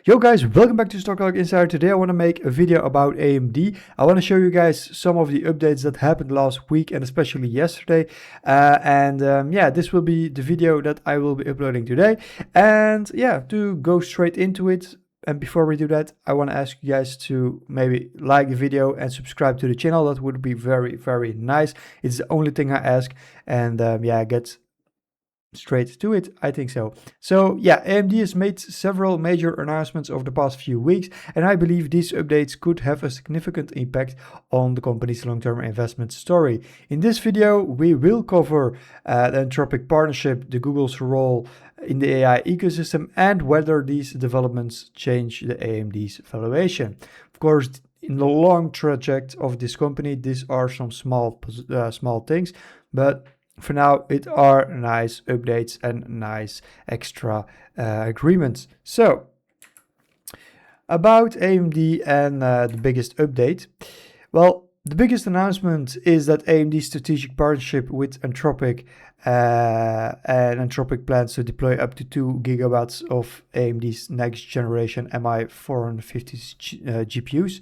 Yo guys, welcome back to Stock Talk Insider. Today I want to make a video about AMD. I want to show you guys some of the updates that happened last week and especially yesterday. Yeah, this will be the video that I will be uploading today. And yeah, to go straight into it. And before we do that, I want to ask you guys to maybe like the video and subscribe to the channel. That would be very, very nice. It's the only thing I ask. And yeah, get straight to it, I think so. So yeah, AMD has made several major announcements over the past few weeks, and I believe these updates could have a significant impact on the company's long-term investment story. In this video, we will cover the Anthropic partnership, the Google's role in the AI ecosystem, and whether these developments change the AMD's valuation. Of course, in the long trajectory of this company, these are some small things, but for now, it are nice updates and nice extra agreements. So, about AMD and the biggest update. Well, the biggest announcement is that AMD's strategic partnership with Anthropic and Anthropic plans to deploy up to 2 gigawatts of AMD's next generation MI450 GPUs.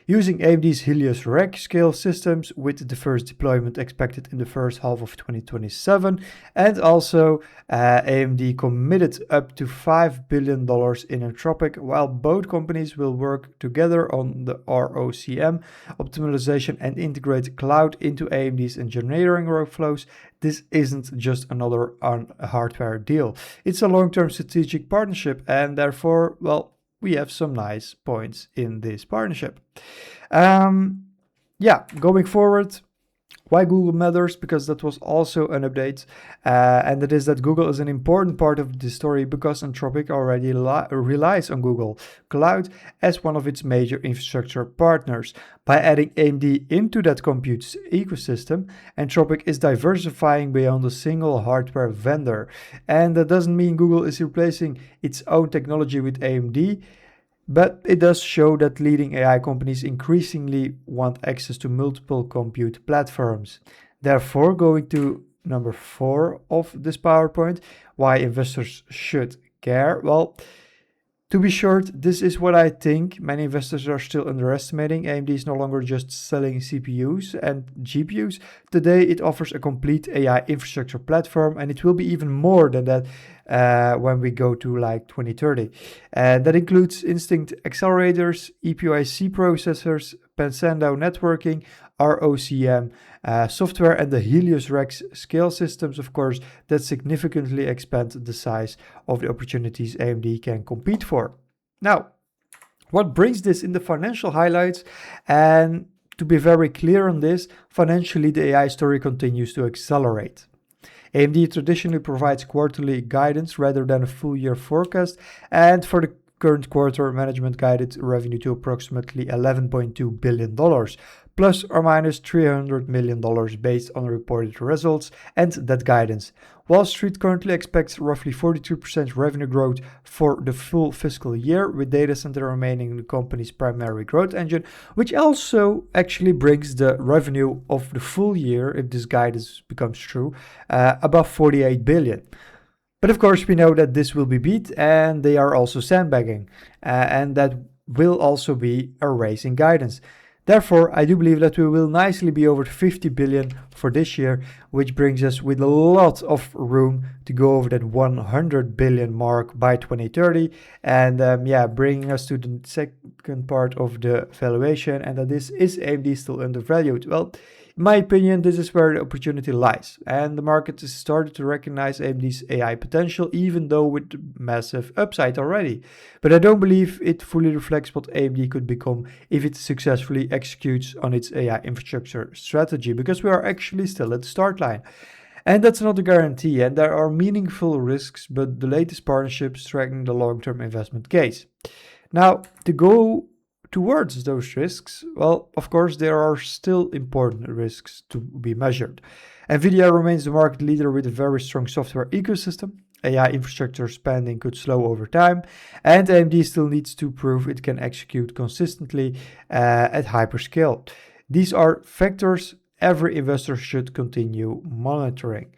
Using AMD's Helios rack scale systems, with the first deployment expected in the first half of 2027. And also AMD committed up to $5 billion in Anthropic, while both companies will work together on the ROCm optimization and integrate cloud into AMD's engineering workflows. This isn't just another hardware deal. It's a long-term strategic partnership, and therefore, well, we have some nice points in this partnership. Yeah, going forward, why Google matters, because that was also an update, and that is that Google is an important part of the story because Anthropic already relies on Google Cloud as one of its major infrastructure partners. By adding AMD into that compute ecosystem, Anthropic is diversifying beyond a single hardware vendor. And that doesn't mean Google is replacing its own technology with AMD, but it does show that leading AI companies increasingly want access to multiple compute platforms. Therefore, going to number 4 of this PowerPoint, why investors should care. Well, to be short, this is what I think many investors are still underestimating. AMD is no longer just selling CPUs and GPUs. Today, it offers a complete AI infrastructure platform, and it will be even more than that when we go to like 2030. And that includes Instinct accelerators, EPYC processors, Pensando networking, ROCm software, and the Helios rack scale systems, of course, that significantly expand the size of the opportunities AMD can compete for. Now, what brings this in the financial highlights? And to be very clear on this, financially, the AI story continues to accelerate. AMD traditionally provides quarterly guidance rather than a full year forecast, and for the current quarter, management guided revenue to approximately $11.2 billion, plus or minus $300 million based on reported results and that guidance. Wall Street currently expects roughly 42% revenue growth for the full fiscal year, with data center remaining the company's primary growth engine, which also actually brings the revenue of the full year, if this guidance becomes true, above $48 billion. But of course, we know that this will be beat, and they are also sandbagging, and that will also be a raise in guidance. Therefore, I do believe that we will nicely be over 50 billion for this year, which brings us with a lot of room to go over that 100 billion mark by 2030. And yeah, bringing us to the second part of the valuation, and that is AMD still undervalued? Well, in my opinion, this is where the opportunity lies, and the market has started to recognize AMD's AI potential, even though with massive upside already. But I don't believe it fully reflects what AMD could become if it successfully executes on its AI infrastructure strategy, because we are actually still at the start line. And that's not a guarantee, and there are meaningful risks, but the latest partnerships strengthen the long-term investment case. Now, to go towards those risks, well, of course, there are still important risks to be measured. NVIDIA remains the market leader with a very strong software ecosystem. AI infrastructure spending could slow over time, and AMD still needs to prove it can execute consistently at hyperscale. These are factors every investor should continue monitoring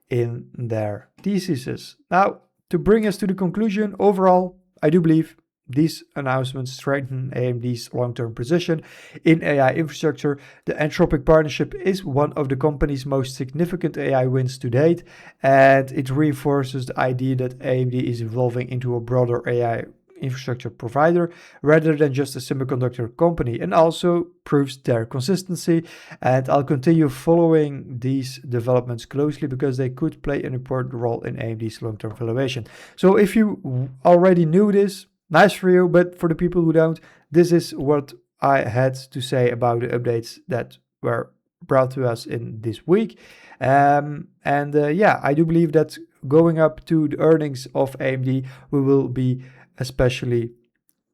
in their theses. Now, to bring us to the conclusion, overall, I do believe These announcements strengthen AMD's long-term position in AI infrastructure. The Anthropic partnership is one of the company's most significant AI wins to date, and it reinforces the idea that AMD is evolving into a broader AI infrastructure provider rather than just a semiconductor company, and also proves their consistency. And I'll continue following these developments closely because they could play an important role in AMD's long-term valuation. So if you already knew this, nice for you, but for the people who don't, this is what I had to say about the updates that were brought to us in this week. Yeah, I do believe that going up to the earnings of AMD, we will be, especially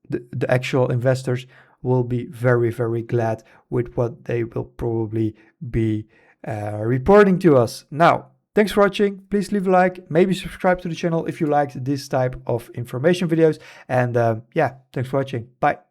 the actual investors, will be very, very glad with what they will probably be reporting to us. Now, thanks for watching. Please leave a like, maybe subscribe to the channel if you liked this type of information videos. And yeah, thanks for watching. Bye.